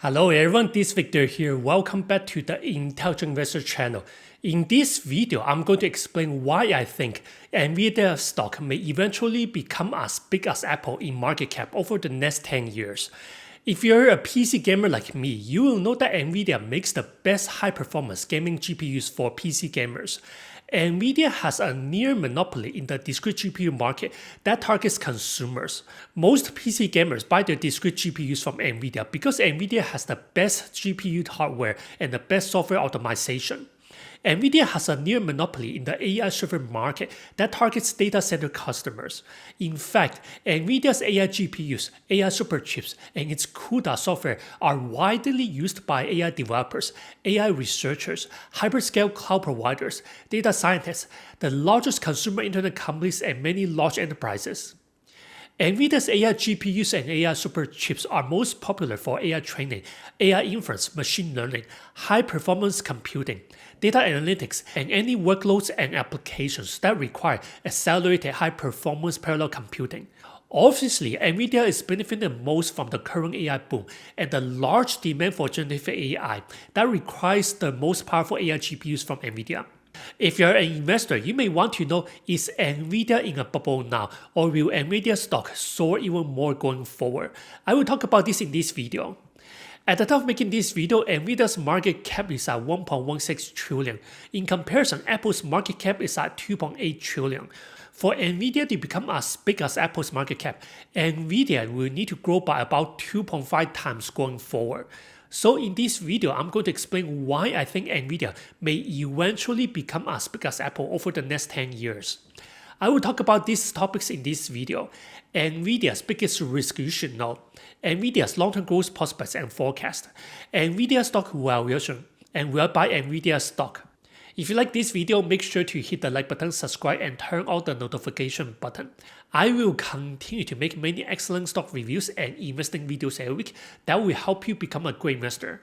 Hello everyone, this is Victor here. Welcome back to the Intelligent Investor channel. In this video, I'm going to explain why I think Nvidia stock may eventually become as big as Apple in market cap over the next 10 years. If you're a PC gamer like me, you will know that Nvidia makes the best high-performance gaming GPUs for PC gamers. Nvidia has a near monopoly in the discrete GPU market that targets consumers. Most PC gamers buy their discrete GPUs from Nvidia because Nvidia has the best GPU hardware and the best software optimization. Nvidia has a near monopoly in the AI server market that targets data center customers. In fact, Nvidia's AI GPUs, AI superchips, and its CUDA software are widely used by AI developers, AI researchers, hyperscale cloud providers, data scientists, the largest consumer internet companies, and many large enterprises. Nvidia's AI GPUs and AI superchips are most popular for AI training, AI inference, machine learning, high-performance computing, data analytics, and any workloads and applications that require accelerated high-performance parallel computing. Obviously, Nvidia is benefiting the most from the current AI boom and the large demand for generative AI that requires the most powerful AI GPUs from Nvidia. If you're an investor, you may want to know, is Nvidia in a bubble now, or will Nvidia stock soar even more going forward? I will talk about this in this video. At the time of making this video, Nvidia's market cap is at 1.16 trillion. In comparison, Apple's market cap is at 2.8 trillion. For Nvidia to become as big as Apple's market cap, Nvidia will need to grow by about 2.5 times going forward. So in this video, I'm going to explain why I think Nvidia may eventually become as big as Apple over the next 10 years. I will talk about these topics in this video. Nvidia's biggest risk you should know, Nvidia's long-term growth prospects and forecast, Nvidia stock valuation, and will I buy Nvidia stock? If you like this video, make sure to hit the like button, subscribe, and turn on the notification button. I will continue to make many excellent stock reviews and investing videos every week that will help you become a great investor.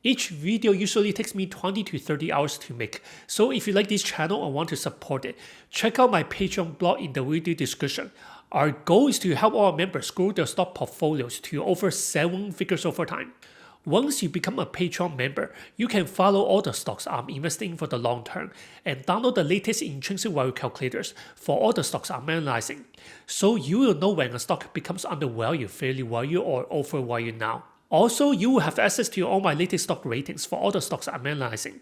Each video usually takes me 20 to 30 hours to make, so if you like this channel or want to support it, check out my Patreon blog in the video description. Our goal is to help our members grow their stock portfolios to over 7 figures over time. Once you become a Patreon member, you can follow all the stocks I'm investing in for the long term and download the latest intrinsic value calculators for all the stocks I'm analyzing. So you will know when a stock becomes undervalued, fairly valued, or overvalued now. Also, you will have access to all my latest stock ratings for all the stocks I'm analyzing.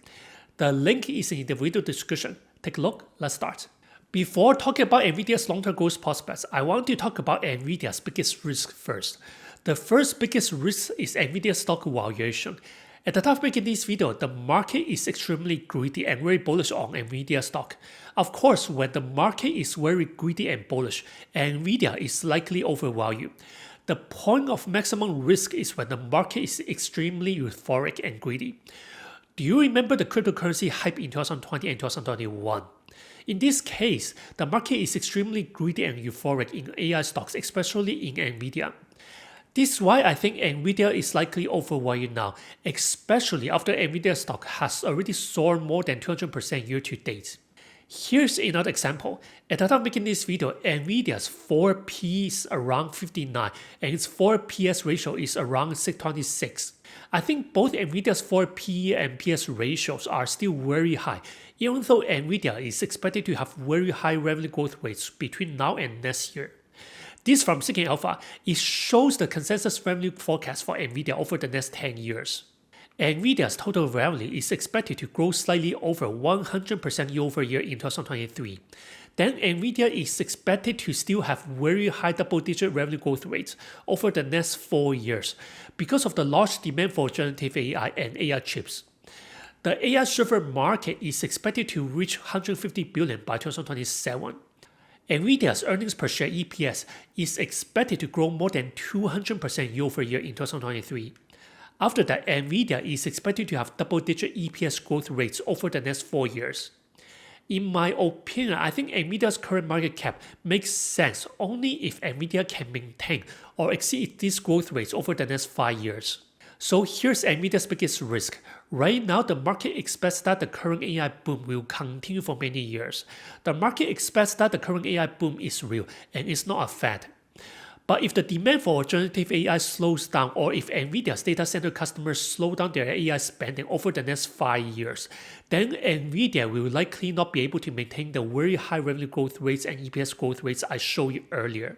The link is in the video description. Take a look, let's start. Before talking about Nvidia's long-term growth prospects, I want to talk about Nvidia's biggest risk first. The first biggest risk is Nvidia stock valuation. At the time of making this video, the market is extremely greedy and very bullish on Nvidia stock. Of course, when the market is very greedy and bullish, Nvidia is likely overvalued. The point of maximum risk is when the market is extremely euphoric and greedy. Do you remember the cryptocurrency hype in 2020 and 2021? In this case, the market is extremely greedy and euphoric in AI stocks, especially in Nvidia. This is why I think Nvidia is likely overvalued now, especially after Nvidia stock has already soared more than 200% year to date. Here's another example. At the time of making this video, Nvidia's 4P is around 59 and its 4PS ratio is around 626. I think both Nvidia's 4P and PS ratios are still very high, even though Nvidia is expected to have very high revenue growth rates between now and next year. This from Seeking Alpha, it shows the consensus revenue forecast for Nvidia over the next 10 years. Nvidia's total revenue is expected to grow slightly over 100% year over year in 2023. Then Nvidia is expected to still have very high double-digit revenue growth rates over the next 4 years because of the large demand for generative AI and AI chips. The AI server market is expected to reach 150 billion by 2027. Nvidia's earnings per share EPS is expected to grow more than 200% year over year in 2023. After that, Nvidia is expected to have double-digit EPS growth rates over the next 4 years. In my opinion, I think Nvidia's current market cap makes sense only if Nvidia can maintain or exceed these growth rates over the next 5 years. So here's Nvidia's biggest risk. Right now, the market expects that the current AI boom will continue for many years. The market expects that the current AI boom is real and is not a fad. But if the demand for generative AI slows down, or if Nvidia's data center customers slow down their AI spending over the next 5 years, then Nvidia will likely not be able to maintain the very high revenue growth rates and EPS growth rates I showed you earlier.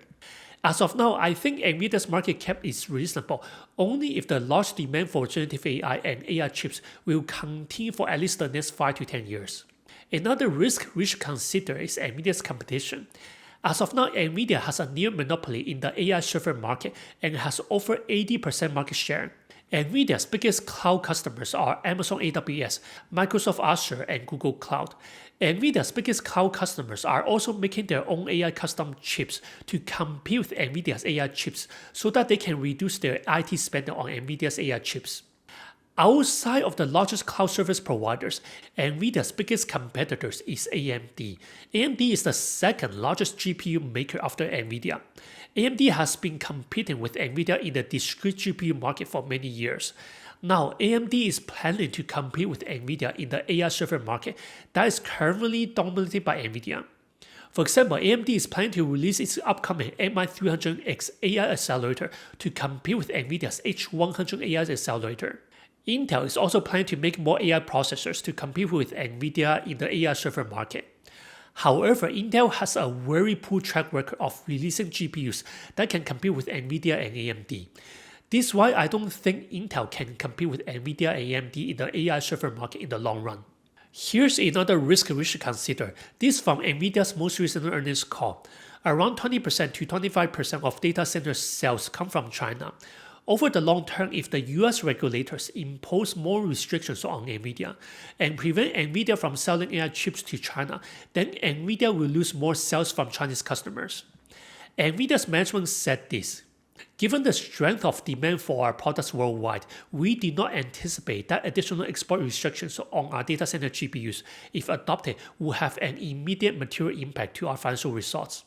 As of now, I think Nvidia's market cap is reasonable only if the large demand for generative AI and AI chips will continue for at least the next 5 to 10 years. Another risk we should consider is Nvidia's competition. As of now, Nvidia has a near monopoly in the AI server market and has over 80% market share. Nvidia's biggest cloud customers are Amazon AWS, Microsoft Azure, and Google Cloud. Nvidia's biggest cloud customers are also making their own AI custom chips to compete with Nvidia's AI chips so that they can reduce their IT spending on Nvidia's AI chips. Outside of the largest cloud service providers, Nvidia's biggest competitors is AMD. AMD is the second largest GPU maker after Nvidia. AMD has been competing with Nvidia in the discrete GPU market for many years. Now, AMD is planning to compete with Nvidia in the AI server market that is currently dominated by Nvidia. For example, AMD is planning to release its upcoming MI300X AI accelerator to compete with Nvidia's H100 AI accelerator. Intel is also planning to make more AI processors to compete with Nvidia in the AI server market. However, Intel has a very poor track record of releasing GPUs that can compete with Nvidia and AMD. This is why I don't think Intel can compete with Nvidia and AMD in the AI server market in the long run. Here's another risk we should consider. This from Nvidia's most recent earnings call. Around 20% to 25% of data center sales come from China. Over the long term, if the US regulators impose more restrictions on Nvidia and prevent Nvidia from selling AI chips to China, then Nvidia will lose more sales from Chinese customers. Nvidia's management said this: "Given the strength of demand for our products worldwide, we did not anticipate that additional export restrictions on our data center GPUs, if adopted, will have an immediate material impact to our financial results."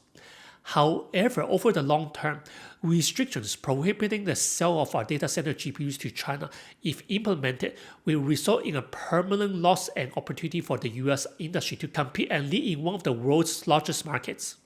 However, over the long term, restrictions prohibiting the sale of our data center GPUs to China, if implemented, will result in a permanent loss and opportunity for the US industry to compete and lead in one of the world's largest markets.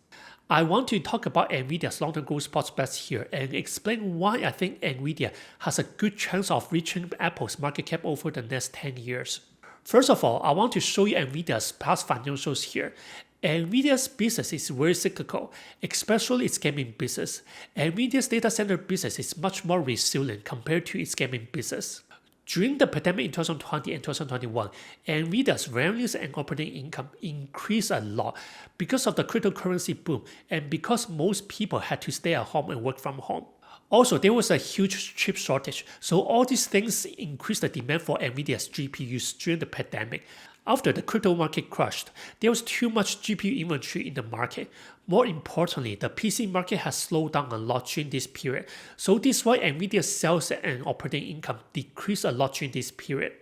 I want to talk about Nvidia's long-term growth prospects here and explain why I think Nvidia has a good chance of reaching Apple's market cap over the next 10 years. First of all, I want to show you Nvidia's past financials here. Nvidia's business is very cyclical, especially its gaming business. Nvidia's data center business is much more resilient compared to its gaming business. During the pandemic in 2020 and 2021, Nvidia's revenues and operating income increased a lot because of the cryptocurrency boom and because most people had to stay at home and work from home. Also, there was a huge chip shortage, so all these things increased the demand for Nvidia's GPUs during the pandemic. After the crypto market crashed, there was too much GPU inventory in the market. More importantly, the PC market has slowed down a lot during this period, so this is why Nvidia's sales and operating income decreased a lot during this period.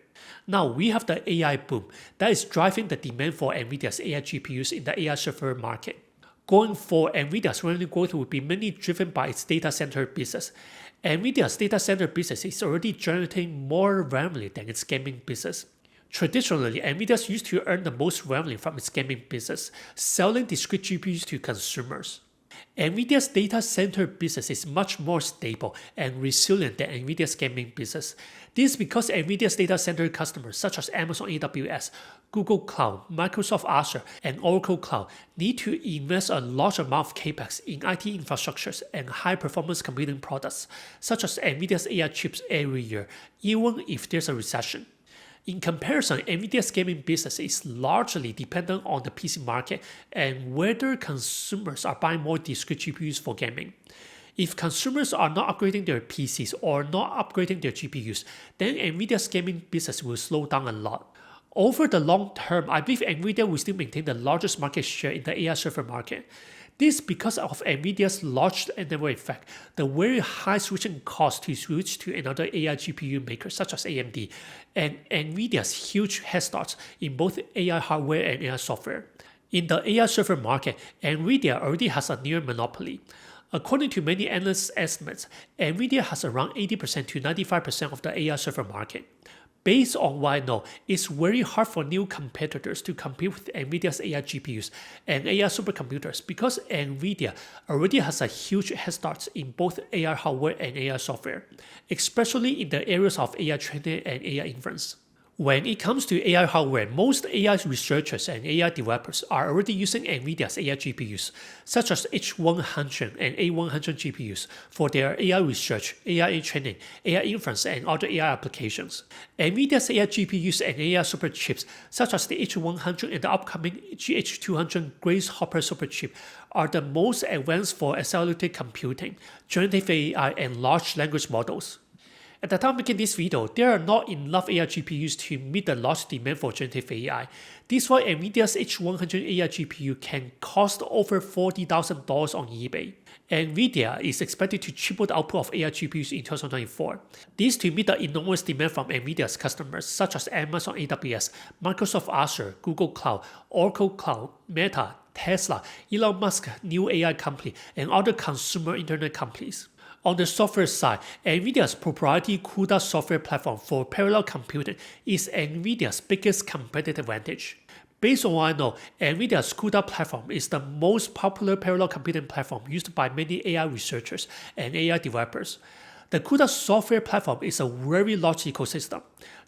Now we have the AI boom that is driving the demand for Nvidia's AI GPUs in the AI server market. Going forward, Nvidia's revenue growth will be mainly driven by its data center business. Nvidia's data center business is already generating more revenue than its gaming business. Traditionally, Nvidia used to earn the most revenue from its gaming business, selling discrete GPUs to consumers. Nvidia's data center business is much more stable and resilient than Nvidia's gaming business. This is because Nvidia's data center customers such as Amazon AWS, Google Cloud, Microsoft Azure, and Oracle Cloud need to invest a large amount of capex in IT infrastructures and high-performance computing products, such as Nvidia's AI chips every year, even if there's a recession. In comparison, Nvidia's gaming business is largely dependent on the PC market and whether consumers are buying more discrete GPUs for gaming. If consumers are not upgrading their PCs or not upgrading their GPUs, then Nvidia's gaming business will slow down a lot. Over the long term, I believe Nvidia will still maintain the largest market share in the AI server market. This is because of Nvidia's large network effect, the very high switching cost to switch to another AI GPU maker such as AMD, and Nvidia's huge head starts in both AI hardware and AI software. In the AI server market, Nvidia already has a near monopoly. According to many analysts' estimates, Nvidia has around 80% to 95% of the AI server market. Based on what I know, it's very hard for new competitors to compete with Nvidia's AI GPUs and AI supercomputers because Nvidia already has a huge head start in both AI hardware and AI software, especially in the areas of AI training and AI inference. When it comes to AI hardware, most AI researchers and AI developers are already using Nvidia's AI GPUs, such as H100 and A100 GPUs, for their AI research, AI training, AI inference, and other AI applications. Nvidia's AI GPUs and AI superchips, such as the H100 and the upcoming GH200 Grace Hopper superchip, are the most advanced for accelerated computing, generative AI, and large language models. At the time of making this video, there are not enough AI GPUs to meet the large demand for generative AI. This is why Nvidia's H100 AI GPU can cost over $40,000 on eBay. Nvidia is expected to triple the output of AI GPUs in 2024. This to meet the enormous demand from Nvidia's customers such as Amazon AWS, Microsoft Azure, Google Cloud, Oracle Cloud, Meta, Tesla, Elon Musk's new AI company, and other consumer internet companies. On the software side, Nvidia's proprietary CUDA software platform for parallel computing is Nvidia's biggest competitive advantage. Based on what I know, Nvidia's CUDA platform is the most popular parallel computing platform used by many AI researchers and AI developers. The CUDA software platform is a very large ecosystem.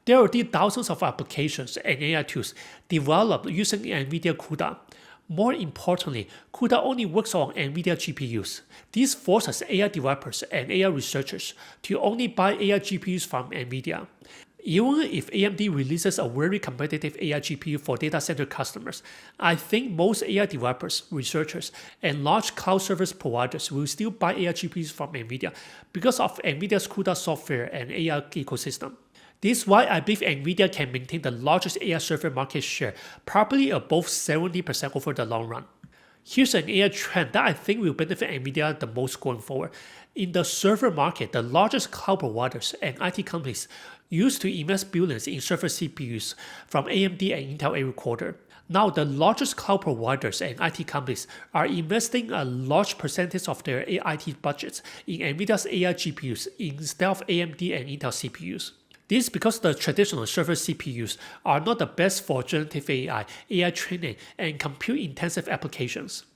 There are already thousands of applications and AI tools developed using Nvidia CUDA. More importantly, CUDA only works on Nvidia GPUs. This forces AI developers and AI researchers to only buy AI GPUs from Nvidia. Even if AMD releases a very competitive AI GPU for data center customers, I think most AI developers, researchers, and large cloud service providers will still buy AI GPUs from Nvidia because of Nvidia's CUDA software and AI ecosystem. This is why I believe Nvidia can maintain the largest AI server market share, probably above 70% over the long run. Here's an AI trend that I think will benefit Nvidia the most going forward. In the server market, the largest cloud providers and IT companies used to invest billions in server CPUs from AMD and Intel every quarter. Now, the largest cloud providers and IT companies are investing a large percentage of their IT budgets in Nvidia's AI GPUs instead of AMD and Intel CPUs. This is because the traditional server CPUs are not the best for generative AI, AI training, and compute-intensive applications.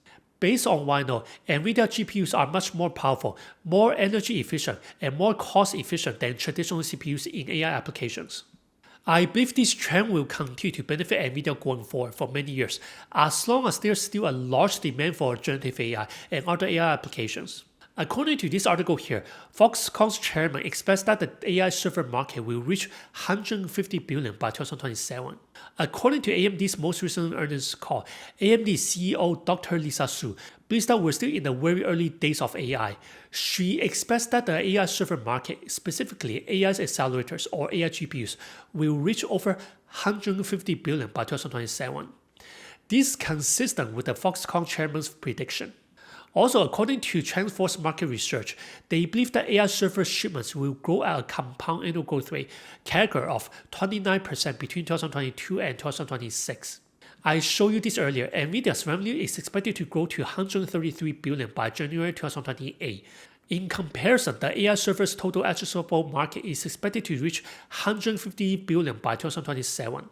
Based on what I know, Nvidia GPUs are much more powerful, more energy efficient, and more cost efficient than traditional CPUs in AI applications. I believe this trend will continue to benefit Nvidia going forward for many years, as long as there's still a large demand for generative AI and other AI applications. According to this article here, Foxconn's chairman expects that the AI server market will reach $150 billion by 2027. According to AMD's most recent earnings call, AMD CEO Dr. Lisa Su believes that we're still in the very early days of AI. She expects that the AI server market, specifically AI accelerators or AI GPUs, will reach over $150 billion by 2027. This is consistent with the Foxconn chairman's prediction. Also, according to TrendForce Market Research, they believe that AI server shipments will grow at a compound annual growth rate CAGR of 29% between 2022 and 2026. I showed you this earlier. Nvidia's revenue is expected to grow to $133 billion by January 2028. In comparison, the AI server's total addressable market is expected to reach $150 billion by 2027.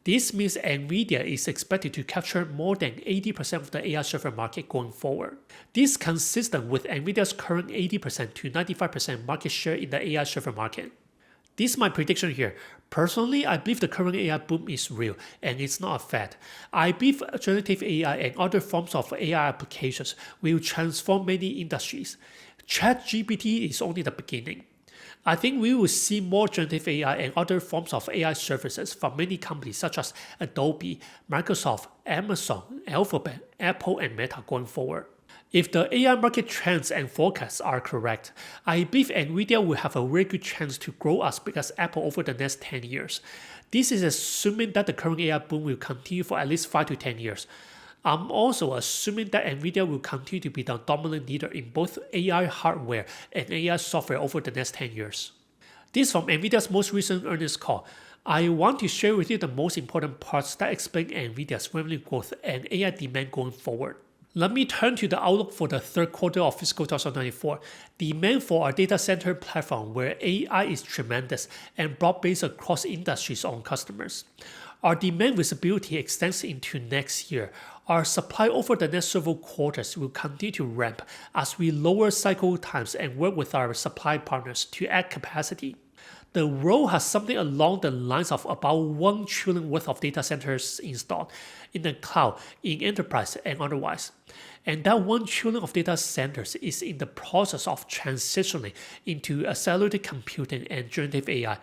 This means Nvidia is expected to capture more than 80% of the AI server market going forward. This is consistent with Nvidia's current 80% to 95% market share in the AI server market. This is my prediction here. Personally, I believe the current AI boom is real and it's not a fad. I believe generative AI and other forms of AI applications will transform many industries. ChatGPT is only the beginning. I think we will see more generative AI and other forms of AI services from many companies such as Adobe, Microsoft, Amazon, Alphabet, Apple, and Meta going forward. If the AI market trends and forecasts are correct, I believe Nvidia will have a very good chance to grow as big as Apple over the next 10 years. This is assuming that the current AI boom will continue for at least 5 to 10 years. I'm also assuming that Nvidia will continue to be the dominant leader in both AI hardware and AI software over the next 10 years. This is from Nvidia's most recent earnings call. I want to share with you the most important parts that explain Nvidia's revenue growth and AI demand going forward. Let me turn to the outlook for the third quarter of fiscal 2024. Demand for our data center platform where AI is tremendous and broad-based across industries on customers. Our demand visibility extends into next year. Our supply over the next several quarters will continue to ramp as we lower cycle times and work with our supply partners to add capacity. The world has something along the lines of about 1 trillion worth of data centers installed in the cloud, in enterprise, and otherwise. And that 1 trillion of data centers is in the process of transitioning into accelerated computing and generative AI.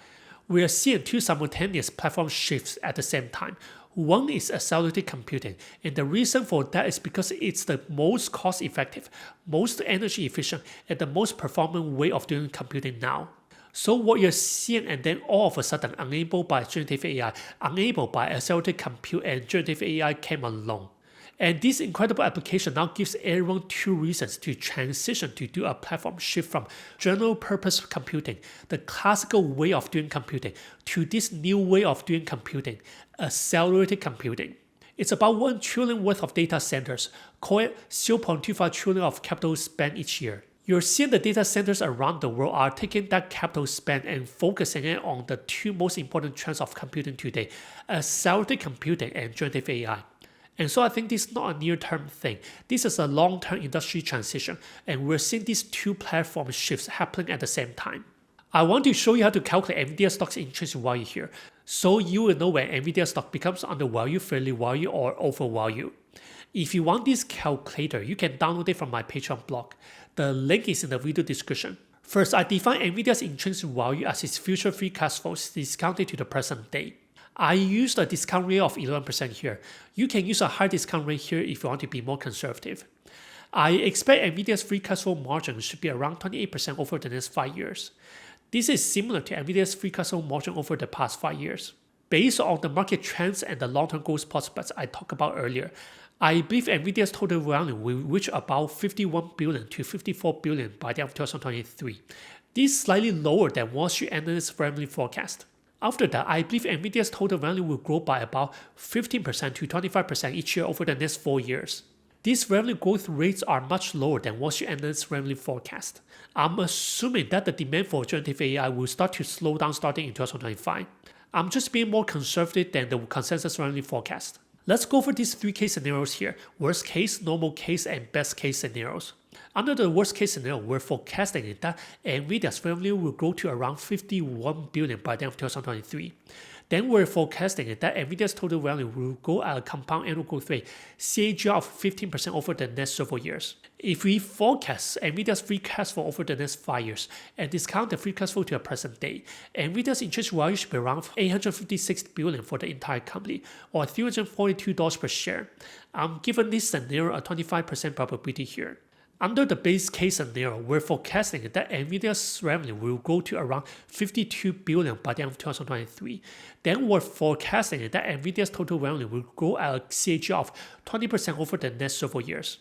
We are seeing two simultaneous platform shifts at the same time. One is accelerated computing, and the reason for that is because it's the most cost-effective, most energy efficient, and the most performant way of doing computing now. So what you're seeing and then all of a sudden enabled by generative AI, enabled by accelerated compute and generative AI came along. And this incredible application now gives everyone two reasons to transition to do a platform shift from general purpose computing, the classical way of doing computing, to this new way of doing computing, accelerated computing. It's about 1 trillion worth of data centers, call it 0.25 trillion of capital spent each year. You're seeing the data centers around the world are taking that capital spend and focusing it on the two most important trends of computing today, accelerated computing and generative AI. And so I think this is not a near-term thing. This is a long-term industry transition, and we're seeing these two platform shifts happening at the same time. I want to show you how to calculate Nvidia stock's intrinsic value here, so you will know when Nvidia stock becomes undervalued, fairly valued, or overvalued. If you want this calculator, you can download it from my Patreon blog. The link is in the video description. First, I define Nvidia's intrinsic value as its future free cash flows discounted to the present day. I used a discount rate of 11% here. You can use a higher discount rate here if you want to be more conservative. I expect Nvidia's free cash flow margin should be around 28% over the next 5 years. This is similar to Nvidia's free cash flow margin over the past 5 years. Based on the market trends and the long-term growth prospects I talked about earlier, I believe Nvidia's total value will reach about 51 billion to 54 billion by the end of 2023. This is slightly lower than Wall Street analysts' revenue forecast. After that, I believe Nvidia's total value will grow by about 15% to 25% each year over the next 4 years. These revenue growth rates are much lower than Wall Street analysts' revenue forecast. I'm assuming that the demand for generative AI will start to slow down starting in 2025. I'm just being more conservative than the consensus revenue forecast. Let's go over these 3 case scenarios here: worst case, normal case, and best case scenarios. Under the worst case scenario, we're forecasting that Nvidia's revenue will grow to around 51 billion by the end of 2023. Then we're forecasting that Nvidia's total value will grow at a compound annual growth rate, CAGR of 15% over the next several years. If we forecast Nvidia's free cash flow over the next 5 years and discount the free cash flow to the present day, Nvidia's intrinsic value should be around 856 billion for the entire company, or $342 per share. I'm giving this scenario a 25% probability here. Under the base case scenario, we're forecasting that Nvidia's revenue will grow to around 52 billion by the end of 2023. Then we're forecasting that Nvidia's total revenue will grow at a CAGR of 20% over the next several years.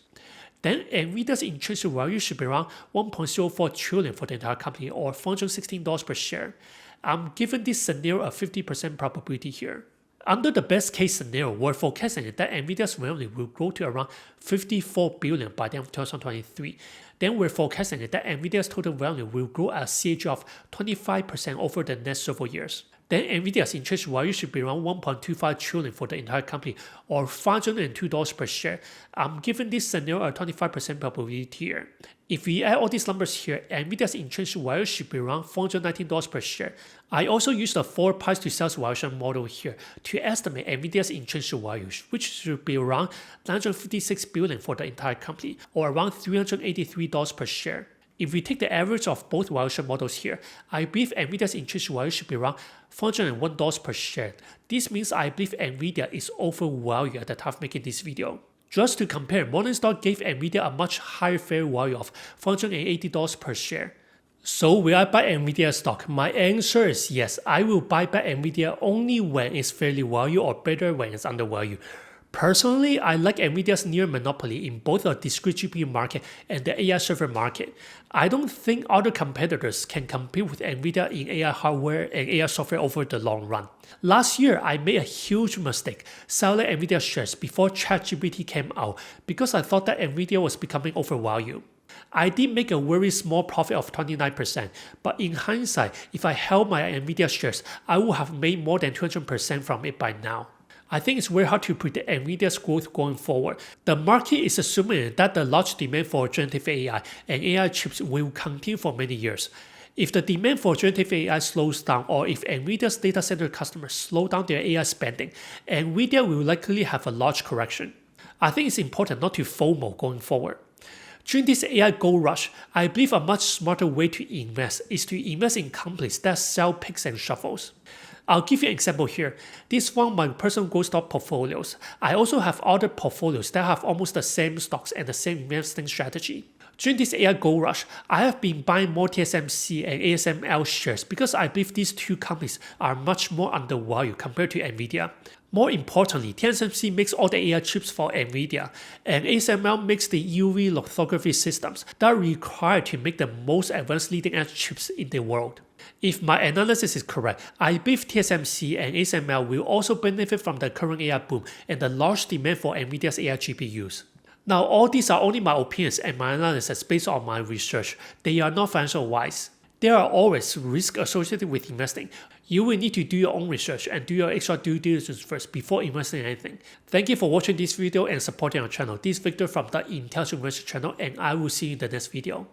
Then Nvidia's intrinsic value should be around 1.04 trillion for the entire company, or $416 per share. I'm giving this scenario a 50% probability here. Under the best case scenario, we're forecasting that Nvidia's revenue will grow to around 54 billion by the end of 2023. Then we're forecasting that Nvidia's total revenue will grow at a CAGR of 25% over the next several years. Then Nvidia's intrinsic value should be around 1.25 trillion for the entire company, or $502 per share. I'm giving this scenario a 25% probability here. If we add all these numbers here, Nvidia's intrinsic value should be around $419 per share. I also used the forward price to sales valuation model here to estimate Nvidia's intrinsic value, which should be around 956 billion for the entire company, or around $383 per share. If we take the average of both valuation models here, I believe Nvidia's intrinsic value should be around $401 per share. This means I believe Nvidia is overvalued at the time of making this video. Just to compare, Morningstar gave Nvidia a much higher fair value of $480 per share. So will I buy Nvidia stock? My answer is yes. I will buy back Nvidia only when it's fairly valued, or better when it's undervalued. Personally, I like Nvidia's near monopoly in both the discrete GPU market and the AI server market. I don't think other competitors can compete with Nvidia in AI hardware and AI software over the long run. Last year, I made a huge mistake selling Nvidia shares before ChatGPT came out because I thought that Nvidia was becoming overvalued. I did make a very small profit of 29%, but in hindsight, if I held my Nvidia shares, I would have made more than 200% from it by now. I think it's very hard to predict Nvidia's growth going forward. The market is assuming that the large demand for generative AI and AI chips will continue for many years. If the demand for generative AI slows down, or if Nvidia's data center customers slow down their AI spending, Nvidia will likely have a large correction. I think it's important not to FOMO going forward. During this AI gold rush, I believe a much smarter way to invest is to invest in companies that sell picks and shovels. I'll give you an example here. This is one of my personal gold stock portfolios. I also have other portfolios that have almost the same stocks and the same investing strategy. During this AI gold rush, I have been buying more TSMC and ASML shares because I believe these two companies are much more undervalued compared to Nvidia. More importantly, TSMC makes all the AI chips for Nvidia, and ASML makes the UV lithography systems that are required to make the most advanced leading-edge chips in the world. If my analysis is correct, I believe TSMC and ASML will also benefit from the current AI boom and the large demand for Nvidia's AI GPUs. Now, all these are only my opinions and my analysis based on my research. They are not financial advice. There are always risks associated with investing. You will need to do your own research and do your extra due diligence first before investing in anything. Thank you for watching this video and supporting our channel. This is Victor from the Intelligent Investor channel, and I will see you in the next video.